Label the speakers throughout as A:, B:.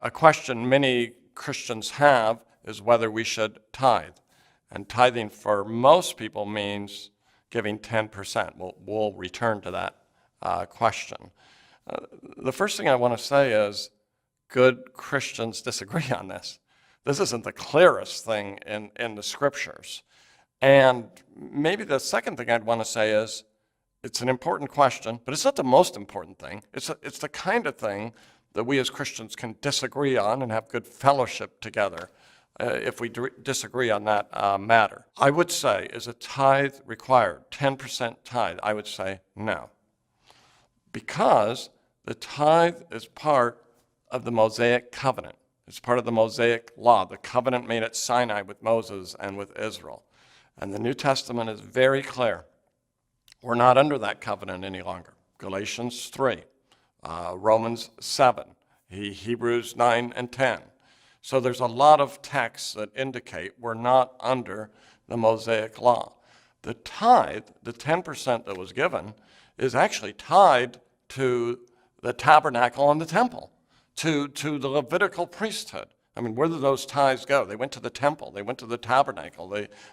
A: A question many Christians have is whether we should tithe. And tithing for most people means giving 10%. We'll return to that question. The first thing I want to say is good Christians disagree on this. This isn't the clearest thing in the scriptures. And maybe the second thing I'd want to say is it's an important question, but it's not the most important thing. It's the kind of thing that we as Christians can disagree on and have good fellowship together if we disagree on that matter. I would say, is a tithe required? 10% tithe? I would say no. Because the tithe is part of the Mosaic covenant. It's part of the Mosaic law, the covenant made at Sinai with Moses and with Israel. And the New Testament is very clear. We're not under that covenant any longer. Galatians 3, Romans 7, Hebrews 9 and 10. So there's a lot of texts that indicate we're not under the Mosaic law. The tithe, the 10% that was given, is actually tied to the tabernacle and the temple, to the Levitical priesthood. I mean, where did those tithes go? They went to the temple. They went to the tabernacle.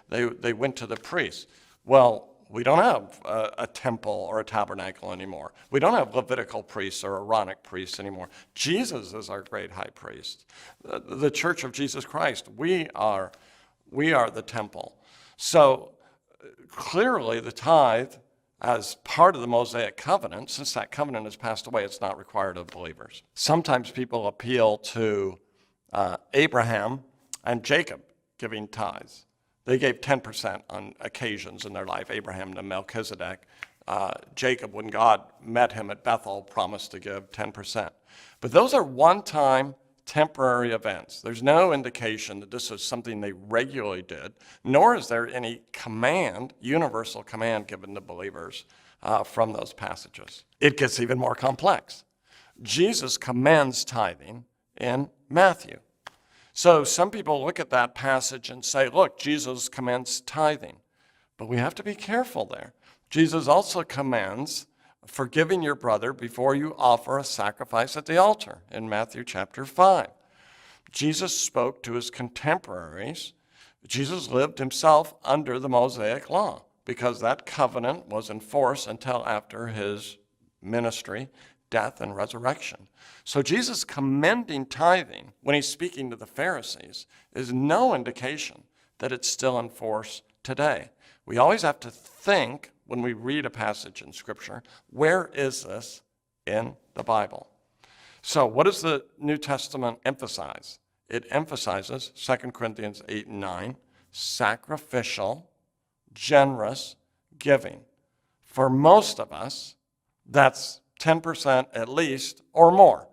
A: They went to the priests. Well, we don't have a temple or a tabernacle anymore. We don't have Levitical priests or Aaronic priests anymore. Jesus is our great high priest. The Church of Jesus Christ, we are the temple. So clearly the tithe, as part of the Mosaic covenant, since that covenant has passed away, it's not required of believers. Sometimes people appeal to Abraham and Jacob giving tithes. They gave 10% on occasions in their life. Abraham to Melchizedek. Jacob, when God met him at Bethel, promised to give 10%. But those are one-time temporary events. There's no indication that this is something they regularly did, nor is there any command, universal command given to believers from those passages. It gets even more complex. Jesus commends tithing in Matthew. So some people look at that passage and say, look, Jesus commends tithing. But we have to be careful there. Jesus also commands forgiving your brother before you offer a sacrifice at the altar in Matthew chapter 5. Jesus spoke to his contemporaries. Jesus lived himself under the Mosaic law because that covenant was in force until after his ministry, death, and resurrection. So Jesus commending tithing when he's speaking to the Pharisees is no indication that it's still in force today. We always have to think when we read a passage in Scripture, where is this in the Bible? So what does the New Testament emphasize? It emphasizes 2 Corinthians 8 and 9, sacrificial, generous giving. For most of us, that's 10% at least or more.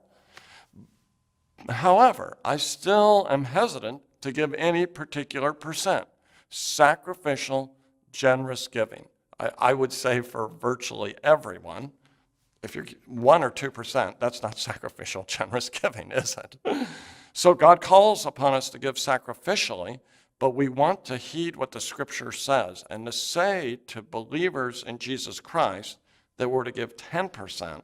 A: However, I still am hesitant to give any particular percent. Sacrificial, generous giving. I would say for virtually everyone, if you're 1 or 2%, that's not sacrificial, generous giving, is it? So God calls upon us to give sacrificially, but we want to heed what the Scripture says and to say to believers in Jesus Christ that we're to give 10%.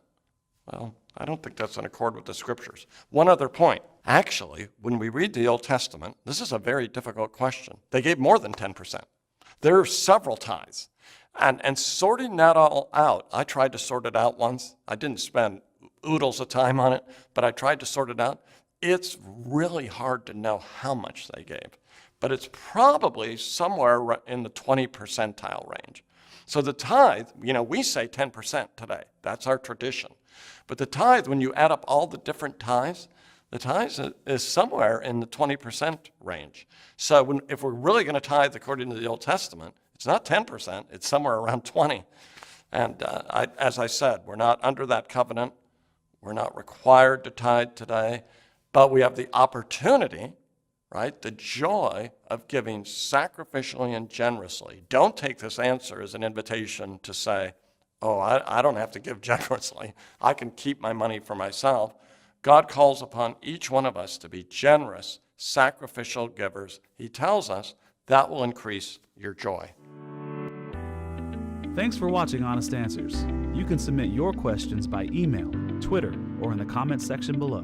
A: Well, I don't think that's in accord with the Scriptures. One other point. Actually, when we read the Old Testament, this is a very difficult question. They gave more than 10%. There are several tithes. And sorting that all out, I tried to sort it out once. I didn't spend oodles of time on it, but I tried to sort it out. It's really hard to know how much they gave. But it's probably somewhere in the 20 percentile range. So the tithe, we say 10% today. That's our tradition. But the tithe, when you add up all the different tithes, the tithe is somewhere in the 20% range. So if we're really going to tithe according to the Old Testament, it's not 10%, it's somewhere around 20. And as I said, we're not under that covenant. We're not required to tithe today, but we have the opportunity, right, the joy of giving sacrificially and generously. Don't take this answer as an invitation to say, oh, I don't have to give generously. I can keep my money for myself. God calls upon each one of us to be generous, sacrificial givers. He tells us that will increase your joy.
B: Thanks for watching Honest Answers. You can submit your questions by email, Twitter, or in the comments section below.